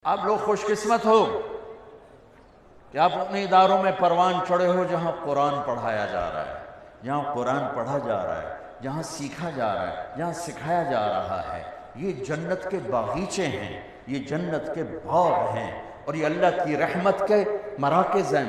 آپ لوگ خوش قسمت ہو کہ آپ اپنے اداروں میں پروان چڑھے ہو جہاں قرآن پڑھایا جا رہا ہے، جہاں قرآن پڑھا جا رہا ہے، جہاں سیکھا جا رہا ہے، جہاں سکھایا جا رہا ہے۔ یہ جنت کے باغیچے ہیں، یہ جنت کے باغ ہیں، اور یہ اللہ کی رحمت کے مراکز ہیں،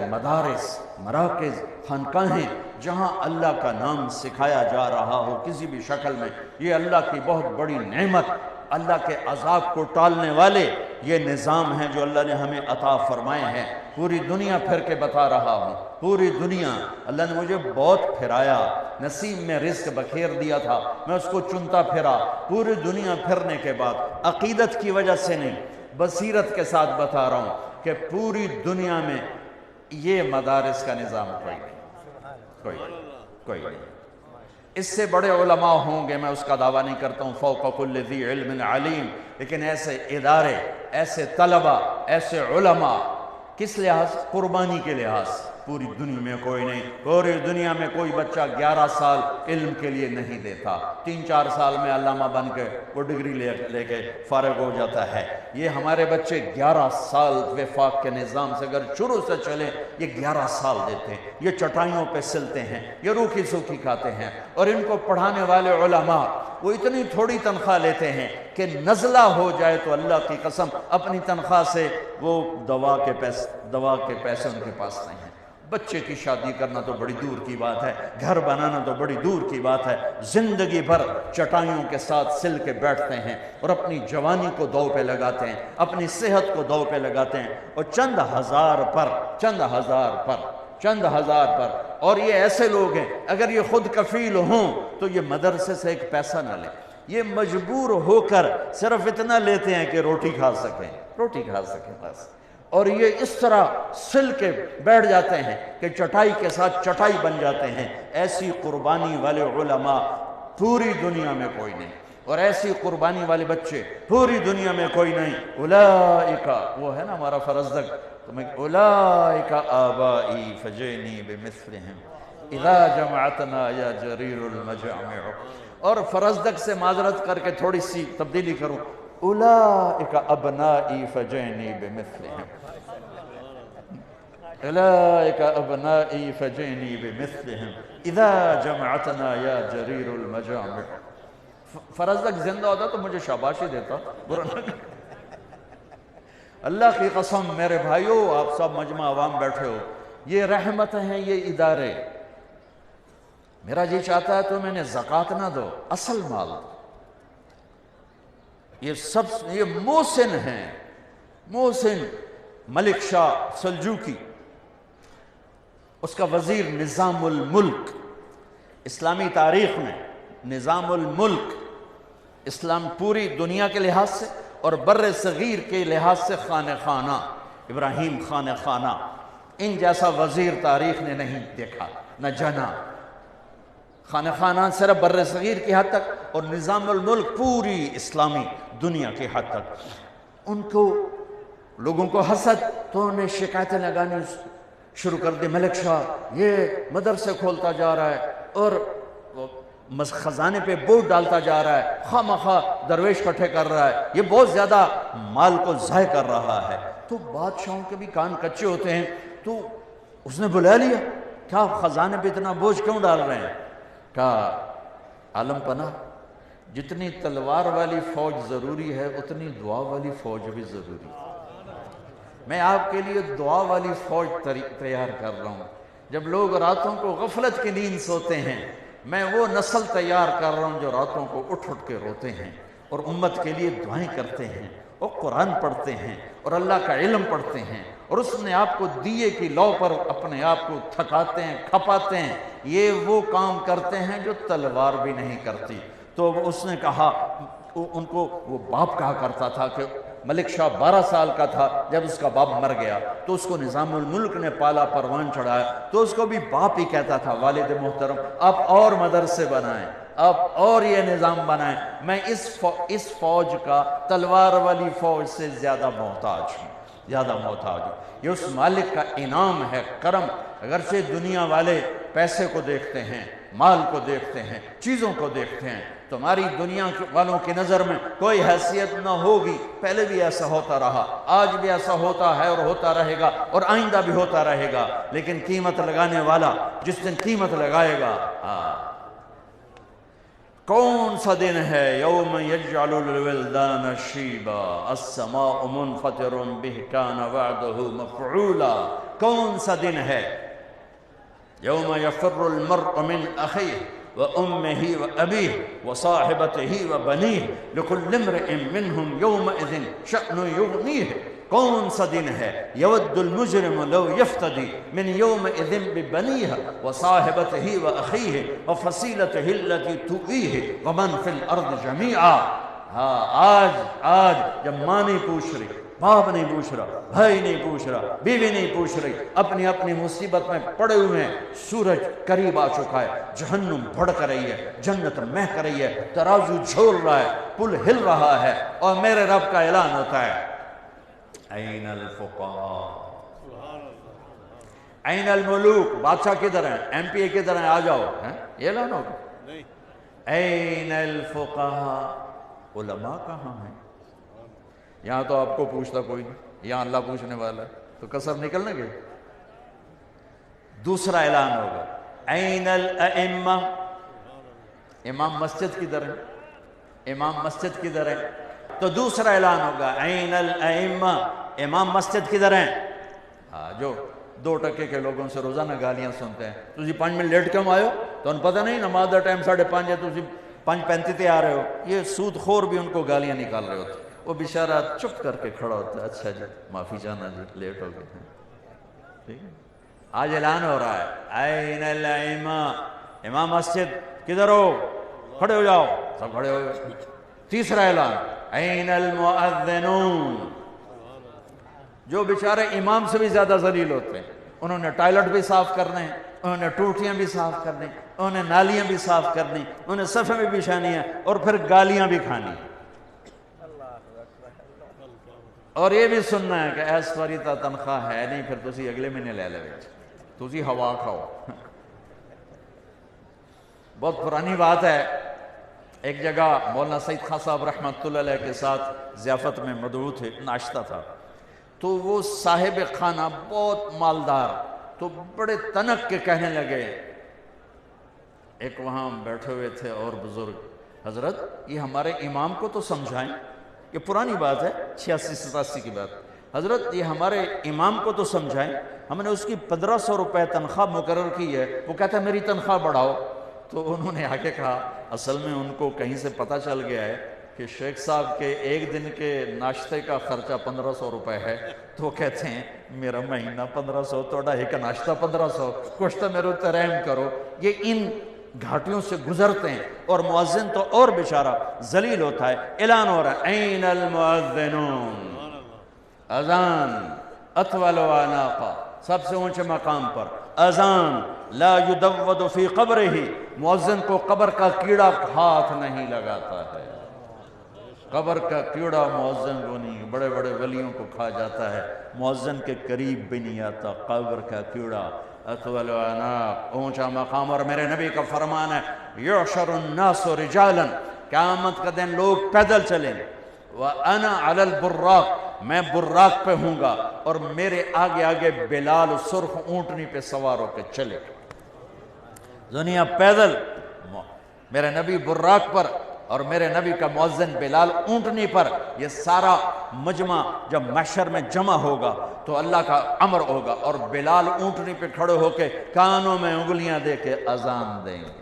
مراکز خانقاہیں جہاں اللہ کا نام سکھایا جا رہا ہو کسی بھی شکل میں۔ یہ اللہ کی بہت بڑی نعمت، اللہ کے عذاب کو ٹالنے والے یہ نظام ہیں جو اللہ نے ہمیں عطا فرمائے ہیں۔ پوری دنیا پھر کے بتا رہا ہوں، پوری دنیا اللہ نے مجھے بہت پھرایا، نصیب میں رزق بکھیر دیا تھا، میں اس کو چنتا پھرا۔ پوری دنیا پھرنے کے بعد عقیدت کی وجہ سے نہیں، بصیرت کے ساتھ بتا رہا ہوں کہ پوری دنیا میں یہ مدارس کا نظام کوئی نہیں۔ اس سے بڑے علماء ہوں گے، میں اس کا دعویٰ نہیں کرتا ہوں، فوق کل ذی علم علیم، لیکن ایسے ادارے، ایسے طلبہ، ایسے علماء کس لحاظ؟ قربانی کے لحاظ پوری دنیا میں کوئی نہیں۔ پوری دنیا میں کوئی بچہ 11 سال علم کے لیے نہیں دیتا، 3-4 سال میں علامہ بن کے وہ ڈگری لے کے فارغ ہو جاتا ہے۔ یہ ہمارے بچے 11 سال وفاق کے نظام سے اگر شروع سے چلیں، یہ 11 سال دیتے ہیں، یہ چٹائیوں پہ سلتے ہیں، یہ روکھی سوکھی کھاتے ہیں، اور ان کو پڑھانے والے علماء وہ اتنی تھوڑی تنخواہ لیتے ہیں کہ نزلہ ہو جائے تو اللہ کی قسم اپنی تنخواہ سے وہ دوا کے پیسے ان کے پاس نہیں ہیں۔ بچے کی شادی کرنا تو بڑی دور کی بات ہے، گھر بنانا تو بڑی دور کی بات ہے، زندگی بھر چٹائیوں کے ساتھ سل کے بیٹھتے ہیں اور اپنی جوانی کو دو پہ لگاتے ہیں، اپنی صحت کو دو پہ لگاتے ہیں، اور چند ہزار پر، اور یہ ایسے لوگ ہیں اگر یہ خود کفیل ہوں تو یہ مدرسے سے ایک پیسہ نہ لیں، یہ مجبور ہو کر صرف اتنا لیتے ہیں کہ روٹی کھا سکیں بس، اور یہ اس طرح سل کے بیٹھ جاتے ہیں کہ چٹائی کے ساتھ چٹائی بن جاتے ہیں۔ ایسی قربانی والے علماء پوری دنیا میں کوئی نہیں، اور ایسی قربانی والے بچے پوری دنیا میں کوئی نہیں۔ اولئک، وہ ہے نا ہمارا فرزدق، اولئک آبائی فجئنی بمثلہم اذا جمعتنا یا جریر المجامع۔ اور فرزدق سے معذرت کر کے تھوڑی سی تبدیلی کروں، اولئک ابنائی فجئنی بمثلہم، اولئک ابنائی فجئنی بمثلہم اذا جمعتنا یا جریر المجامع۔ فرزدق زندہ ہوتا تو مجھے شاباشی دیتا، اللہ کی قسم میرے بھائیو، آپ سب مجمع عوام بیٹھے ہو، یہ رحمت ہیں، یہ ادارے۔ میرا جی چاہتا ہے تو میں نے زکوٰۃ نہ دو، اصل مال دو۔ یہ محسن ہیں، محسن ملک شاہ سلجوقی، اس کا وزیر نظام الملک، اسلامی تاریخ میں نظام الملک، اسلام پوری دنیا کے لحاظ سے اور بر صغیر کے لحاظ سے خانہ خانہ، ابراہیم خانہ خانہ، ان جیسا وزیر تاریخ نے نہیں دیکھا نہ جنا۔ خانہ خانہ صرف بر صغیر کی حد تک، اور نظام الملک پوری اسلامی دنیا کی حد تک۔ ان کو لوگوں کو حسد، تو انہیں شکایتیں لگانی شروع کر دی، ملک شاہ یہ مدرسے کھولتا جا رہا ہے اور خزانے پہ بوجھ ڈالتا جا رہا ہے، خواہ مخواہ درویش کٹھے کر رہا ہے، یہ بہت زیادہ مال کو ضائع کر رہا ہے۔ تو بادشاہوں کے بھی کان کچے ہوتے ہیں، تو اس نے بلا لیا، کیا خزانے پہ اتنا بوجھ کیوں ڈال رہے ہیں؟ کہا عالم پناہ، جتنی تلوار والی فوج ضروری ہے اتنی دعا والی فوج بھی ضروری ہے۔ میں آپ کے لیے دعا والی فوج تیار کر رہا ہوں۔ جب لوگ راتوں کو غفلت کی نیند سوتے ہیں، میں وہ نسل تیار کر رہا ہوں جو راتوں کو اٹھ کے روتے ہیں اور امت کے لیے دعائیں کرتے ہیں اور قرآن پڑھتے ہیں اور اللہ کا علم پڑھتے ہیں، اور اس نے آپ کو دیے کی لو پر اپنے آپ کو تھکاتے ہیں، کھپاتے ہیں۔ یہ وہ کام کرتے ہیں جو تلوار بھی نہیں کرتی۔ تو اس نے کہا، ان کو وہ باپ کہا کرتا تھا کہ ملک شاہ 12 سال کا تھا جب اس کا باپ مر گیا، تو اس کو نظام الملک نے پالا، پروان چڑھایا، تو اس کو بھی باپ ہی کہتا تھا، والد محترم آپ اور مدرسے بنائیں، آپ اور یہ نظام بنائیں، میں اس فوج کا تلوار والی فوج سے زیادہ محتاج ہوں۔ یہ اس مالک کا انعام ہے، کرم۔ اگرچہ دنیا والے پیسے کو دیکھتے ہیں، مال کو دیکھتے ہیں، چیزوں کو دیکھتے ہیں، تمہاری دنیا والوں کی نظر میں کوئی حیثیت نہ ہوگی. پہلے بھی ایسا ہوتا رہا, آج بھی ایسا ہوتا ہے اور ہوتا رہے گا اور آئندہ بھی ہوتا رہے گا. لیکن قیمت لگانے والا جس دن قیمت لگائے گا, کون سا دن ہے؟ یوم یجعل الولدان شیبا السماء منفطر به کان وعده مفعولا. کون سا دن ہے؟ یوم یفر المرء من اخیہ وأمه وأبيه وصاحبته وبنيه لكل امرئ منهم يومئذ شأن يغنيه. کون سا دن ہے؟ یود المجرم لو یفتدی من یومئذ ببنیہ وصاحبته وأخیہ وفصیلته التي تؤویہ ومن فی الارض جمیعا. آج جب ماں نہیں پوچھ رہی, باپ نہیں پوچھ رہا, بھائی نہیں پوچھ رہا, بیوی نہیں پوچھ رہی, اپنی اپنی مصیبت میں پڑے ہوئے ہیں, سورج قریب آ چکا ہے, جہنم بھڑک رہی ہے, جنت مہک رہی ہے, ترازو جھول رہا ہے, پل ہل رہا ہے, اور میرے رب کا اعلان ہوتا ہے این الفقراء این الملوک. بادشاہ کدھر ہیں؟ ایم پی اے کدھر ہیں؟ آ جاؤ. یہ اعلان ہوگا. این الفقراء, علماء کہاں ہیں؟ یہاں تو آپ کو پوچھتا کوئی نہیں, یہاں اللہ پوچھنے والا ہے, تو کسر نکلنے گے. دوسرا اعلان ہوگا این الائمہ, امام مسجد کدھر ہے؟ امام مسجد کدھر ہے؟ تو دوسرا اعلان ہوگا این الائمہ, امام مسجد کدھر ہیں؟ جو 2% کے لوگوں سے روزانہ گالیاں سنتے ہیں, تجھے 5 منٹ لیٹ کیوں آئے ہو؟ تو انہیں پتہ نہیں نماز دا ٹائم 5:30 ہے, تجھے 5:35 تے آ رہے ہو. یہ سود خور بھی ان کو گالیاں نکال رہے ہوتے. وہ بیچارہ چپ کر کے کھڑا ہوتا ہے, اچھا جی معافی چاہنا جی, لیٹ ہو گئے ہیں. ٹھیک ہے, آج اعلان ہو رہا ہے این الائمہ, امام مسجد کدھر ہو؟ کھڑے ہو جاؤ. سب کھڑے ہو گئے. تیسرا اعلان این المؤذنون, جو بیچارے امام سے بھی زیادہ ذلیل ہوتے ہیں. انہوں نے ٹائلٹ بھی صاف کرنے ہیں, انہوں نے ٹوٹیاں بھی صاف کرنی, انہوں نے نالیاں بھی صاف کرنی, انہوں نے صفیں بھی بچھانی ہیں, اور پھر گالیاں بھی کھانی. اور یہ بھی سننا ہے کہ ایس والی تا تنخواہ ہے نہیں, پھر تسی اگلے مہینے لے لے, تسی ہوا کھاؤ. بہت پرانی بات ہے. ایک جگہ مولانا سید خان صاحب رحمۃ اللہ علیہ کے ساتھ ضیافت میں مدعو تھے, ناشتہ تھا. تو وہ صاحب خانہ بہت مالدار, تو بڑے تنک کے کہنے لگے, ایک وہاں بیٹھے ہوئے تھے اور بزرگ, حضرت یہ ہمارے امام کو تو سمجھائیں. یہ پرانی بات ہے, 86-87 کی بات. حضرت یہ ہمارے امام کو تو سمجھائیں, ہم نے اس کی 1500 روپے تنخواہ مقرر کی ہے, وہ کہتا ہے میری تنخواہ بڑھاؤ. تو انہوں نے آگے کہا اصل میں ان کو کہیں سے پتہ چل گیا ہے کہ شیخ صاحب کے ایک دن کے ناشتے کا خرچہ 1500 روپے ہے. تو وہ کہتے ہیں میرا مہینہ 1500, توڑا ایک ناشتہ 1500, کچھ تو میرے اوپر رحم کرو. یہ ان گھاٹیوں سے گزرتے ہیں, اور مؤذن تو اور بیچارہ ذلیل ہوتا ہے. اعلان ہو رہا ہے این المؤذنون, اذان اطول اعناقا, سب سے اونچے مقام پر اذان. لا یدود فی قبرہ, مؤذن کو قبر کا کیڑا ہاتھ نہیں لگاتا ہے. قبر کا کیڑا مؤذن کو نہیں, بڑے بڑے ولیوں کو کھا جاتا ہے, مؤذن کے قریب بھی نہیں آتا قبر کا کیڑا. اطول اعناق, اونچا مقام. اور میرے نبی کا فرمان ہے یحشر الناس رجالا, قیامت کا دن لوگ پیدل چلیں گے. وَأَنَا عَلَى الْبُرَّاقِ, میں براق پہ ہوں گا, اور میرے آگے آگے بلال سرخ اونٹنی پہ سوار ہو کے چلے. دنیا پیدل, میرے نبی براق پر, اور میرے نبی کا مؤذن بلال اونٹنی پر. یہ سارا مجمع جب محشر میں جمع ہوگا تو اللہ کا امر ہوگا, اور بلال اونٹنی پہ کھڑے ہو کے کانوں میں انگلیاں دے کے اذان دیں گے.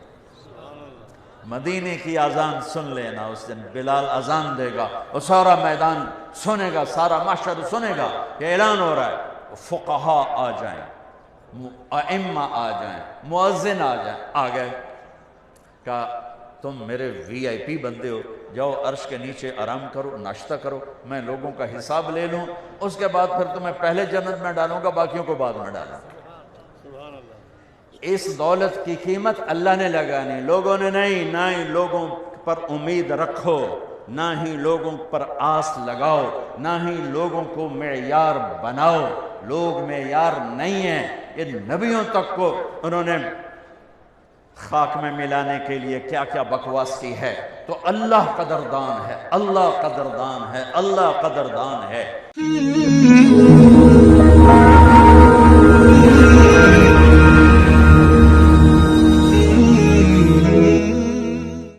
مدینے کی اذان سن لینا, اس دن بلال اذان دے گا, اور سارا میدان سنے گا, سارا معاشر سنے گا. یہ اعلان ہو رہا ہے فقہا آ جائیں, ائمہ آ جائیں, مؤذن آ جائیں. آ گئے, کہا تم میرے وی آئی پی بندے ہو, جاؤ عرش کے نیچے آرام کرو, ناشتہ کرو, میں لوگوں کا حساب لے لوں, اس کے بعد پھر تمہیں پہلے جنت میں ڈالوں گا, باقیوں کو بعد میں ڈالوں گا. اس دولت کی قیمت اللہ نے لگانی, لوگوں نے نہیں. نہ ہی لوگوں پر امید رکھو, نہ ہی لوگوں پر آس لگاؤ, نہ ہی لوگوں کو معیار بناؤ. لوگ معیار نہیں ہیں. یہ نبیوں تک کو انہوں نے خاک میں ملانے کے لیے کیا کیا بکواس کی ہے، تو اللہ قدردان ہے، اللہ قدردان ہے، اللہ قدردان ہے۔